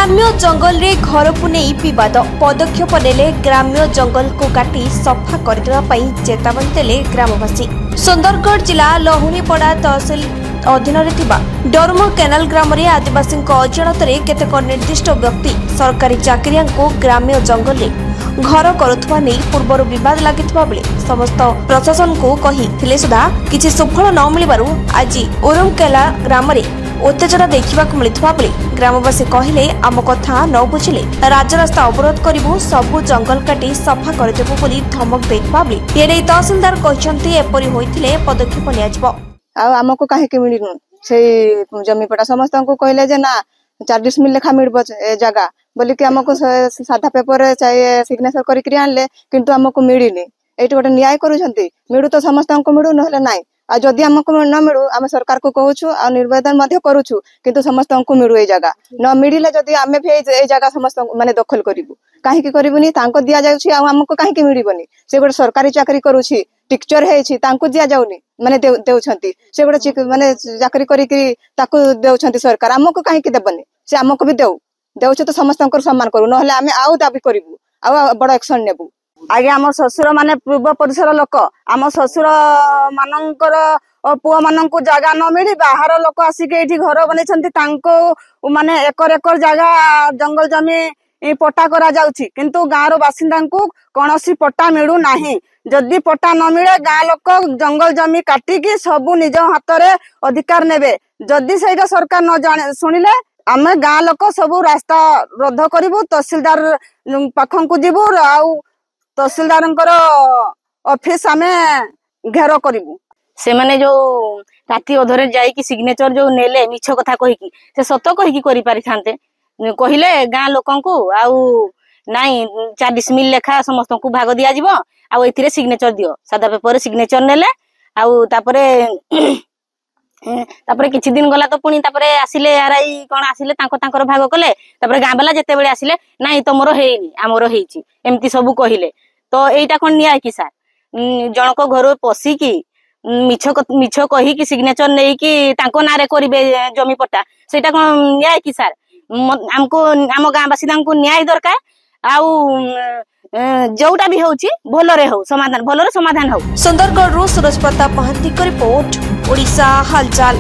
ग्राम्य जंगल रे घर को नहीं विवाद पदक्षेप नेले ग्राम्य जंगल को काटी सफा करने चेतावनी देले ग्रामवासी। सुंदरगढ़ जिला लहुणीपड़ा तहसिल अधीन डरम केनाल ग्राम आदिवासी अजाणत केतेक निर्दिष्ट व्यक्ति सरकारी चाकरिया को ग्राम्य जंगल में घर करुवा नहीं पूर्व विवाद लगी समस्त प्रशासन को कही सुधा किसी सुफल न मिलू आज ओरमकेला ग्राम उत्तेजना देखा मिलता ग्रामवासी कहले आम कथा न बुझिले राजरास्ता अवरोध करूँ सबू जंगल काटी सफा करदेबू बोली धमक देता ये तहसिलदार कहते एपरी होइथिले पदक्षेप लिया आमको कहीं मिलू से जमीपटा समस्त को कहले जे ना 40 मिल लेखा मिल जगह बोलिकी आमको साधा पेपर चाहिए सिग्नेचर करके आनले किंतु आमको मिलनी ये गोटे न्याय करुँच मिलू तो समस्त को मिलू ना नाई आ जदि आमको न मिलू आम सरकार को कहूँ आ निवेदन करुछु किंतु समस्त को मिलू ये जगह न मिले जदि आमे भी ये जगह समस्त माने दखल करूँ कहीं करूनी दि जाऊँगी आमको कहीं मिलबनी से गोटे सरकारी चाकरी करुँची टीचर है दि जाऊनी माने देउछंती से गोटे माने चाकरी करी सरकार आमको कहीं देबनी से आमको भी देउछ तो समस्त सम्मान करू ना आम आउ दाबी करूँ आ बड़ एक्शन नेबू। आगे आम शशुर माने पूर्व परिसर लोक आम शशुर मानकर पुआ मान जगह न मिली बाहर लोक आसिक ये घर बनई माने एकर एकर जगह जंगल जमी पट्टा करा जाउछि किंतु गाँव बासिंदा को कौन सी पट्टा मिलू नाही जदि पट्टा न मिले गाँ लोक जंगल जमी काटिकी सबू निज हाथ में अधिकार नेबे जदि से सरकार न जाने शुणिले आमे गाँ लोक सबू रास्ता रोध करूँ तहसिलदार पाखक जीवु तहसिलदार ऑफिस आमे घेर करूँ से माने जो राति अधरे जाइकी सिग्नेचर जो नेले मिछ कथा कहीकि से सत कहीकि करि पारि थांते कहले गाँ लोकन को आउ नाई 40 मिल लेखा समस्त को भाग दिया जिवो आउ एथिरे सिग्नेचर दियो सादा पेपर सिग्नेचर नेले आउ तापरे किछि दिन गला तो पुणी तापरे आसिले आरआई कोन आसिले तांकर भाग कले तापरे गाँ वाला जेते बेले आसिले नाई तमरो हेइनी हमरो हेइची एमती सब कहिले तो एटा कोन न्याय कि सर जनक घर पसी की मिछ कही कि सिग्नेचर नहीं कि तांको नारे करिवे जमी पट्टा सेटा कोन न्याय कि सर हमको आम गाँवासी को न्याय दरकार आउ जोटा भी होची भलरे हो समाधान भलरे समाधान हो। सुंदरगढ़ सूरज प्रताप महांती रिपोर्ट ओडिशा हालचाल।